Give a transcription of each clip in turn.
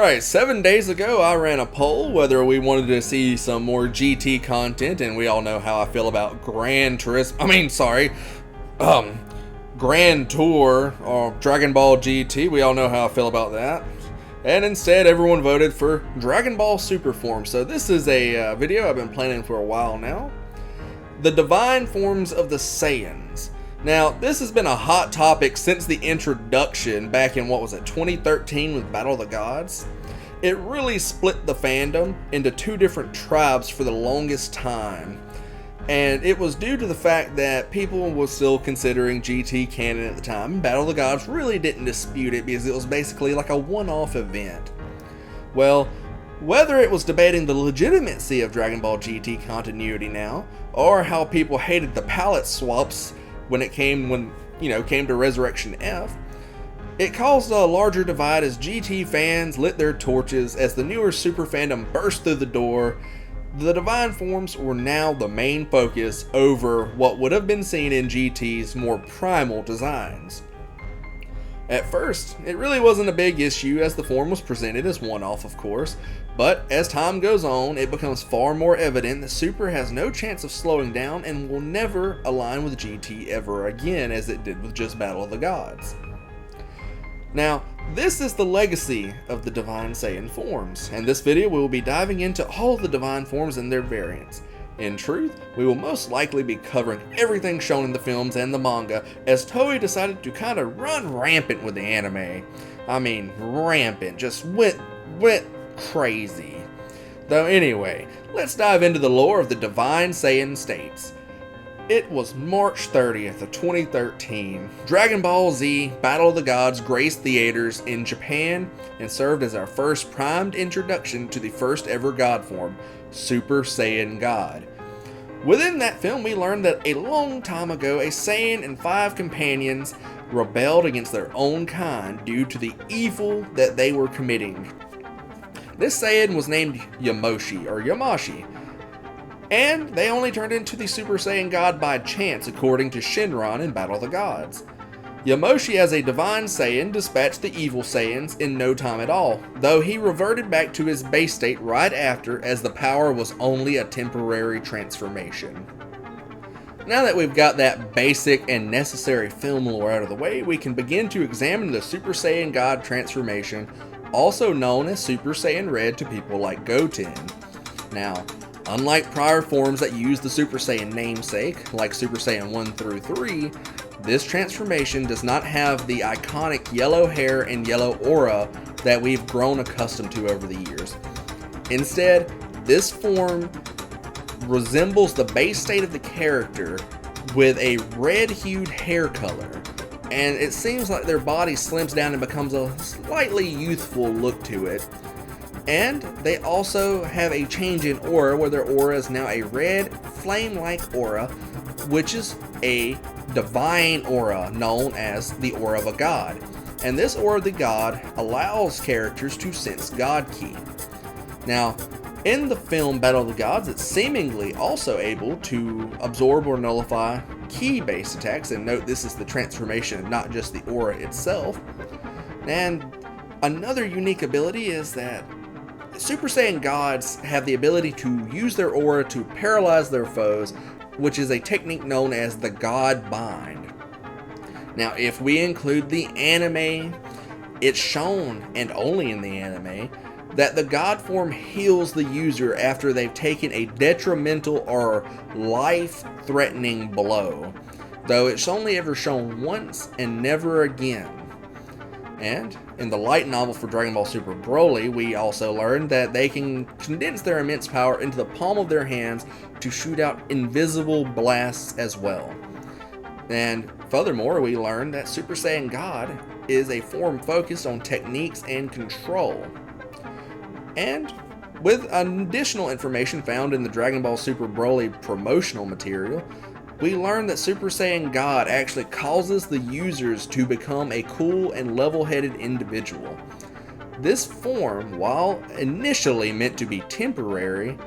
Alright, 7 days ago I ran a poll whether we wanted to see some more GT content, and we all know how I feel about Grand Tour or Dragon Ball GT. We all know how I feel about that. And instead everyone voted for Dragon Ball Super Form. So this is a video I've been planning for a while now. The divine forms of the Saiyans. Now, this has been a hot topic since the introduction back in, 2013 with Battle of the Gods. It really split the fandom into two different tribes for the longest time. And it was due to the fact that people were still considering GT canon at the time. Battle of the Gods really didn't dispute it because it was basically like a one-off event. Well, whether it was debating the legitimacy of Dragon Ball GT continuity now, or how people hated the palette swaps when it came to Resurrection F, it caused a larger divide as GT fans lit their torches as the newer super fandom burst through the door. The divine forms were now the main focus over what would have been seen in GT's more primal designs. At first, it really wasn't a big issue as the form was presented as one-off, of course, but as time goes on, it becomes far more evident that Super has no chance of slowing down and will never align with GT ever again as it did with just Battle of the Gods. Now, this is the legacy of the Divine Saiyan forms, and this video we will be diving into all of the Divine forms and their variants. In truth, we will most likely be covering everything shown in the films and the manga, as Toei decided to kind of run rampant with the anime. I mean, rampant, just went crazy. Though anyway, let's dive into the lore of the Divine Saiyan states. It was March 30th of 2013. Dragon Ball Z Battle of the Gods graced theaters in Japan and served as our first primed introduction to the first ever God form, Super Saiyan God. Within that film, we learned that a long time ago, a Saiyan and 5 companions rebelled against their own kind due to the evil that they were committing. This Saiyan was named Yamashi, and they only turned into the Super Saiyan God by chance, according to Shinron in Battle of the Gods. Yamoshi, as a divine Saiyan, dispatched the evil Saiyans in no time at all, though he reverted back to his base state right after, as the power was only a temporary transformation. Now that we've got that basic and necessary film lore out of the way, we can begin to examine the Super Saiyan God transformation, also known as Super Saiyan Red to people like Goten. Now, unlike prior forms that use the Super Saiyan namesake, like Super Saiyan 1 through 3, this transformation does not have the iconic yellow hair and yellow aura that we've grown accustomed to over the years. Instead, this form resembles the base state of the character with a red-hued hair color, and it seems like their body slims down and becomes a slightly youthful look to it. And they also have a change in aura, where their aura is now a red, flame-like aura, which is a divine aura known as the aura of a god. And this aura of the god allows characters to sense God Ki. Now, in the film Battle of the Gods, it's seemingly also able to absorb or nullify Ki-based attacks, and note this is the transformation, not just the aura itself. And another unique ability is that Super Saiyan Gods have the ability to use their aura to paralyze their foes, which is a technique known as the God Bind. Now, if we include the anime, it's shown, and only in the anime, that the God form heals the user after they've taken a detrimental or life-threatening blow, though it's only ever shown once and never again. And in the light novel for Dragon Ball Super Broly, we also learned that they can condense their immense power into the palm of their hands to shoot out invisible blasts as well. And furthermore, we learned that Super Saiyan God is a form focused on techniques and control. And with additional information found in the Dragon Ball Super Broly promotional material, we learned that Super Saiyan God actually causes the users to become a cool and level-headed individual. This form, while initially meant to be temporary,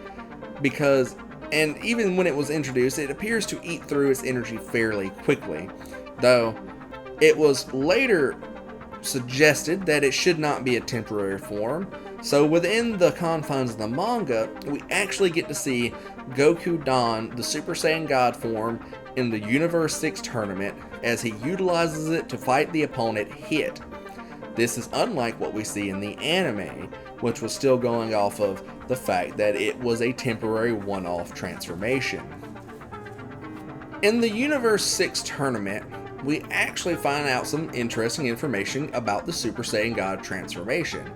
and even when it was introduced, it appears to eat through its energy fairly quickly, though it was later suggested that it should not be a temporary form. So within the confines of the manga, we actually get to see Goku don the Super Saiyan God form in the Universe 6 tournament as he utilizes it to fight the opponent Hit. This is unlike what we see in the anime, which was still going off of the fact that it was a temporary one-off transformation. In the Universe 6 tournament, we actually find out some interesting information about the Super Saiyan God transformation.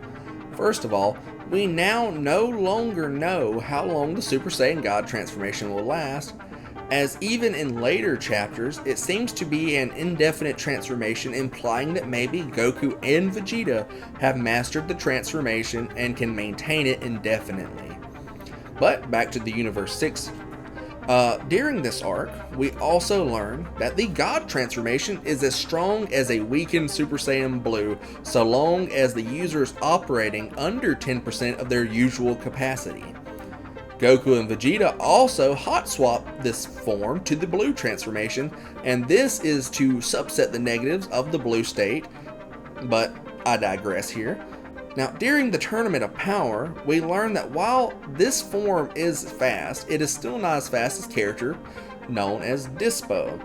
First of all, we now no longer know how long the Super Saiyan God transformation will last, as even in later chapters, it seems to be an indefinite transformation, implying that maybe Goku and Vegeta have mastered the transformation and can maintain it indefinitely. But back to the Universe 6. During this arc, we also learn that the God transformation is as strong as a weakened Super Saiyan Blue, so long as the user is operating under 10% of their usual capacity. Goku and Vegeta also hot swap this form to the Blue transformation, and this is to subset the negatives of the Blue state, but I digress here. Now, during the Tournament of Power, we learn that while this form is fast, it is still not as fast as character known as Dispo.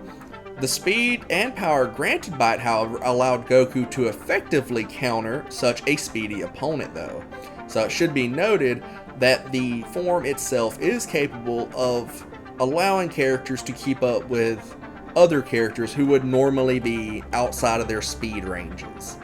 The speed and power granted by it, however, allowed Goku to effectively counter such a speedy opponent though. So it should be noted that the form itself is capable of allowing characters to keep up with other characters who would normally be outside of their speed ranges.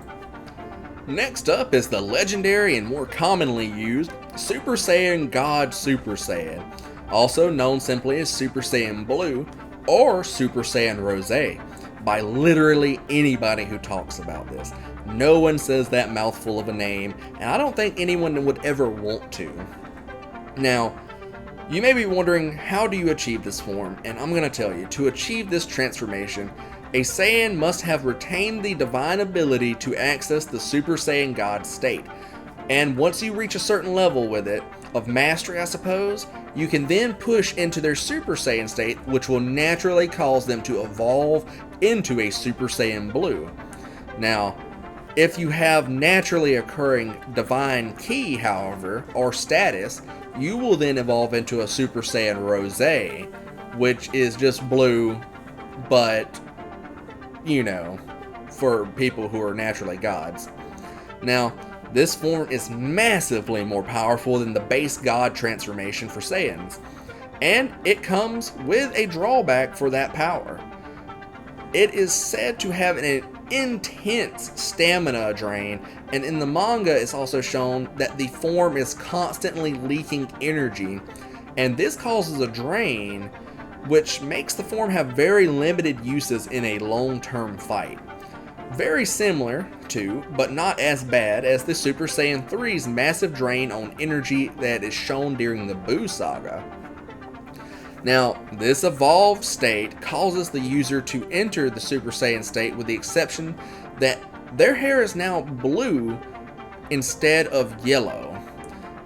Next up is the legendary and more commonly used Super Saiyan God Super Saiyan, also known simply as Super Saiyan Blue or Super Saiyan Rose, by literally anybody who talks about this. No one says that mouthful of a name, and I don't think anyone would ever want to. Now, you may be wondering, how do you achieve this form? And I'm going to tell you, to achieve this transformation, a Saiyan must have retained the divine ability to access the Super Saiyan God state. And once you reach a certain level with it, of mastery I suppose, you can then push into their Super Saiyan state, which will naturally cause them to evolve into a Super Saiyan Blue. Now, if you have naturally occurring divine ki, however, or status, you will then evolve into a Super Saiyan Rose, which is just blue, but, you know, for people who are naturally gods. Now, this form is massively more powerful than the base God transformation for Saiyans, and it comes with a drawback for that power. It is said to have an intense stamina drain, and in the manga it's also shown that the form is constantly leaking energy, and this causes a drain which makes the form have very limited uses in a long-term fight. Very similar to, but not as bad as the Super Saiyan 3's massive drain on energy that is shown during the Buu saga. Now, this evolved state causes the user to enter the Super Saiyan state with the exception that their hair is now blue instead of yellow.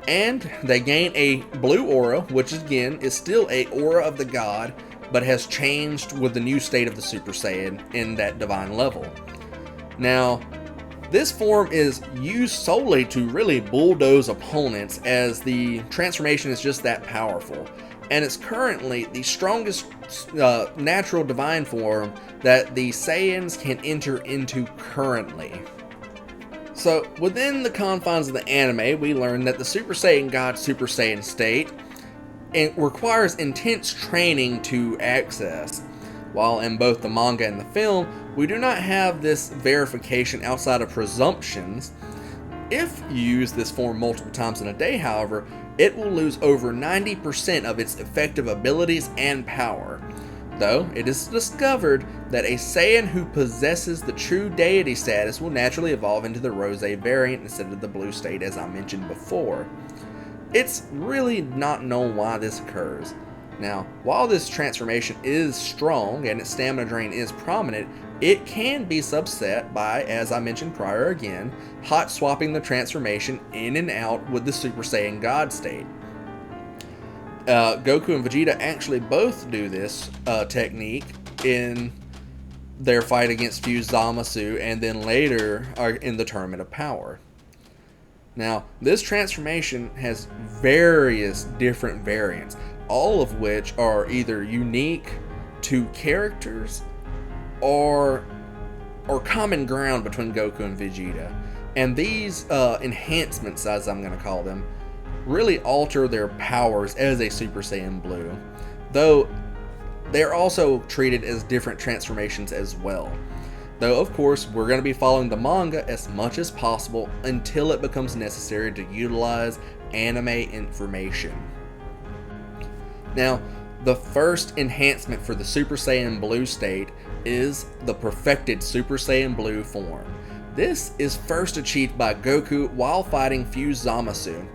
And they gain a blue aura, which again is still a aura of the god, but has changed with the new state of the Super Saiyan in that divine level. Now, this form is used solely to really bulldoze opponents, as the transformation is just that powerful. And it's currently the strongest natural divine form that the Saiyans can enter into currently. So, within the confines of the anime, we learn that the Super Saiyan God Super Saiyan state requires intense training to access. While in both the manga and the film, we do not have this verification outside of presumptions. If you use this form multiple times in a day, however, it will lose over 90% of its effective abilities and power. Though, it is discovered that a Saiyan who possesses the true deity status will naturally evolve into the Rose variant instead of the blue state, as I mentioned before. It's really not known why this occurs. Now, while this transformation is strong and its stamina drain is prominent, it can be subset by, as I mentioned prior again, hot swapping the transformation in and out with the Super Saiyan God state. Goku and Vegeta actually both do this technique in their fight against Fused Zamasu, and then later in the Tournament of Power. Now, this transformation has various different variants, all of which are either unique to characters or common ground between Goku and Vegeta. And these enhancements, as I'm going to call them, really alter their powers as a Super Saiyan Blue, though they're also treated as different transformations as well. Though, of course, we're going to be following the manga as much as possible until it becomes necessary to utilize anime information. Now, the first enhancement for the Super Saiyan Blue state is the perfected Super Saiyan Blue form. This is first achieved by Goku while fighting Fused Zamasu.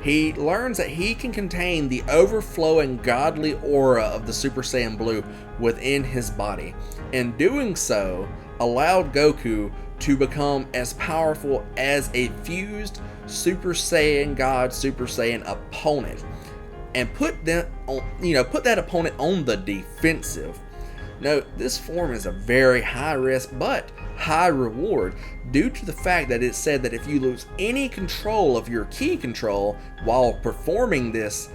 He learns that he can contain the overflowing godly aura of the Super Saiyan Blue within his body, and doing so allowed Goku to become as powerful as a fused Super Saiyan God Super Saiyan opponent, and put that opponent on the defensive. Now, this form is a very high risk but high reward due to the fact that it's said that if you lose any control of your ki control while performing this,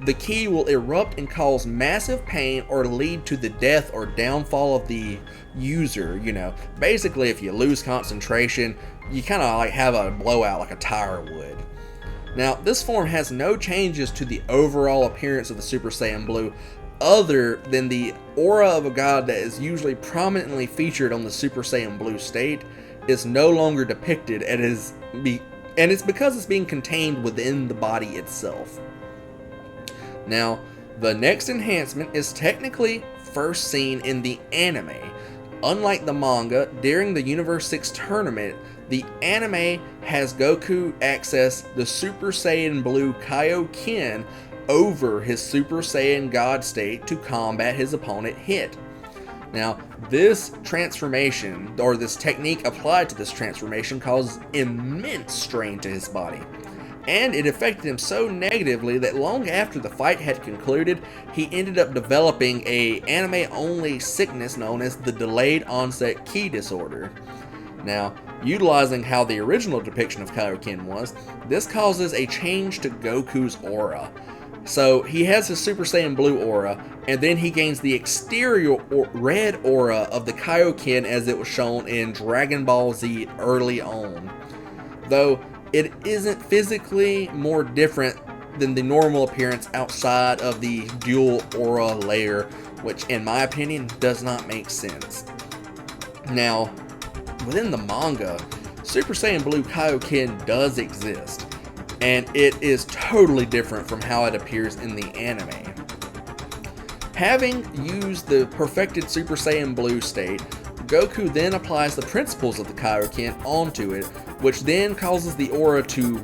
the ki will erupt and cause massive pain or lead to the death or downfall of the user. Basically, if you lose concentration, you kind of like have a blowout like a tire would. Now, this form has no changes to the overall appearance of the Super Saiyan Blue other than the aura of a god that is usually prominently featured on the Super Saiyan Blue state is no longer depicted, and it's because it's being contained within the body itself. Now, the next enhancement is technically first seen in the anime. Unlike the manga, during the Universe 6 tournament, the anime has Goku access the Super Saiyan Blue Kaioken over his Super Saiyan God state to combat his opponent Hit. Now, this transformation, or this technique applied to this transformation, caused immense strain to his body, and it affected him so negatively that long after the fight had concluded, he ended up developing a anime-only sickness known as the Delayed Onset Ki Disorder. Now, utilizing how the original depiction of Kaioken was, this causes a change to Goku's aura. So he has his Super Saiyan Blue aura, and then he gains the exterior red aura of the Kaioken as it was shown in Dragon Ball Z early on. Though it isn't physically more different than the normal appearance outside of the dual aura layer, which in my opinion does not make sense. Now, within the manga, Super Saiyan Blue Kaioken does exist, and it is totally different from how it appears in the anime. Having used the perfected Super Saiyan Blue state, Goku then applies the principles of the Kaioken onto it, which then causes the aura to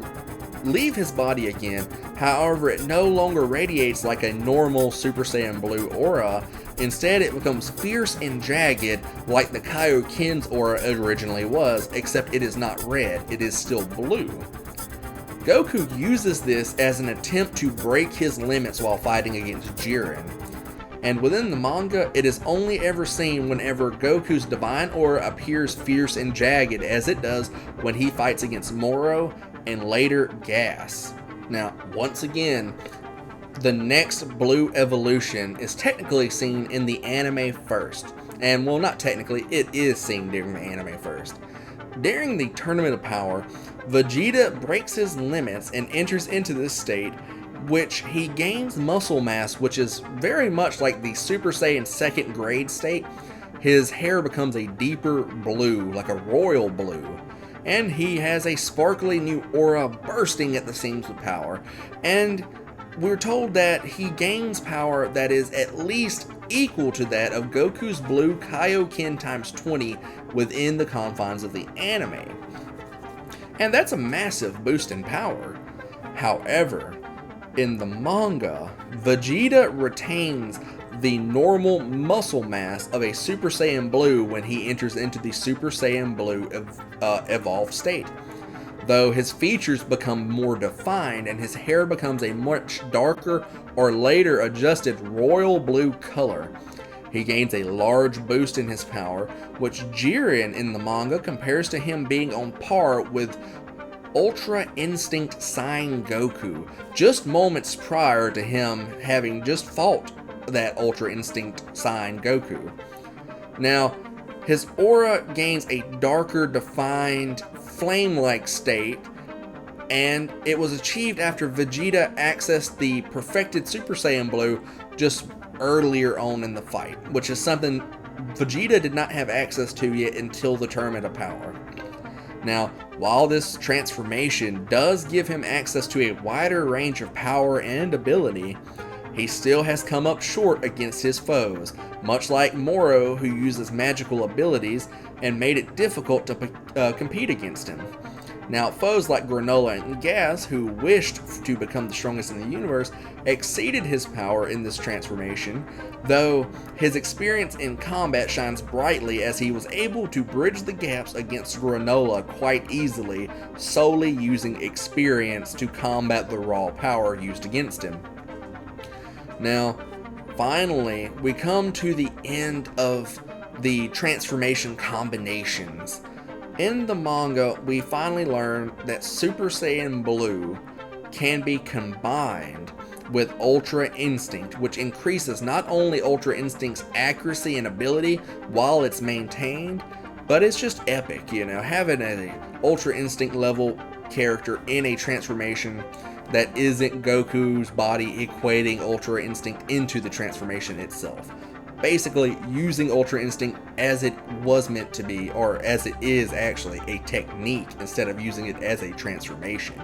leave his body again. However, it no longer radiates like a normal Super Saiyan Blue aura. Instead, it becomes fierce and jagged like the Kaioken's aura originally was, except it is not red, it is still blue. Goku uses this as an attempt to break his limits while fighting against Jiren. And within the manga, it is only ever seen whenever Goku's divine aura appears fierce and jagged, as it does when he fights against Moro and later Gas. Now, once again, the next blue evolution is technically seen in the anime first. And well, not technically, it is seen during the anime first. During the Tournament of Power, Vegeta breaks his limits and enters into this state, which he gains muscle mass, which is very much like the Super Saiyan second grade state. His hair becomes a deeper blue, like a royal blue, and he has a sparkly new aura bursting at the seams with power. And we're told that he gains power that is at least equal to that of Goku's Blue Kaioken times 20 within the confines of the anime. And that's a massive boost in power. However, in the manga, Vegeta retains the normal muscle mass of a Super Saiyan Blue when he enters into the Super Saiyan Blue evolved state, though his features become more defined and his hair becomes a much darker or later adjusted royal blue color. He gains a large boost in his power, which Jiren in the manga compares to him being on par with Ultra Instinct Saiyan Goku, just moments prior to him having just fought that Ultra Instinct Saiyan Goku. Now, his aura gains a darker, defined, flame-like state, and it was achieved after Vegeta accessed the perfected Super Saiyan Blue just earlier on in the fight, which is something Vegeta did not have access to yet until the Tournament of Power. Now, while this transformation does give him access to a wider range of power and ability, he still has come up short against his foes, much like Moro, who uses magical abilities and made it difficult to compete against him. Now, foes like Granola and Gas, who wished to become the strongest in the universe, exceeded his power in this transformation, though his experience in combat shines brightly as he was able to bridge the gaps against Granola quite easily, solely using experience to combat the raw power used against him. Now, finally, we come to the end of the transformation combinations. In the manga, we finally learn that Super Saiyan Blue can be combined with Ultra Instinct, which increases not only Ultra Instinct's accuracy and ability while it's maintained, but it's just epic, you know, having an Ultra Instinct level character in a transformation that isn't Goku's body equating Ultra Instinct into the transformation itself. Basically using Ultra Instinct as it was meant to be, or as it is actually, a technique instead of using it as a transformation.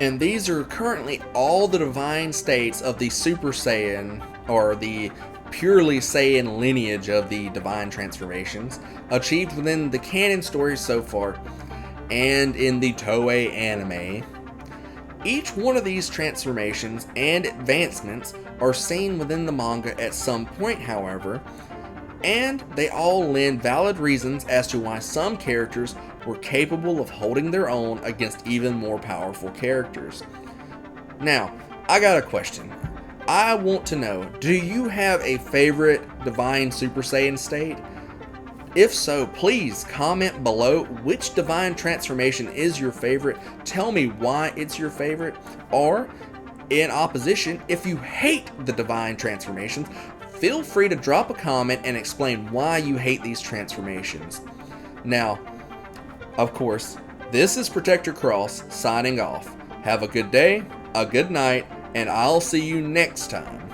And these are currently all the divine states of the Super Saiyan, or the purely Saiyan lineage of the divine transformations, achieved within the canon stories so far, and in the Toei anime. Each one of these transformations and advancements are seen within the manga at some point, however, and they all lend valid reasons as to why some characters were capable of holding their own against even more powerful characters. Now, I got a question. I want to know, do you have a favorite Divine Super Saiyan state? If so, please comment below which divine transformation is your favorite. Tell me why it's your favorite. Or, in opposition, if you hate the divine transformations, feel free to drop a comment and explain why you hate these transformations. Now, of course, this is Protector Cross signing off. Have a good day, a good night, and I'll see you next time.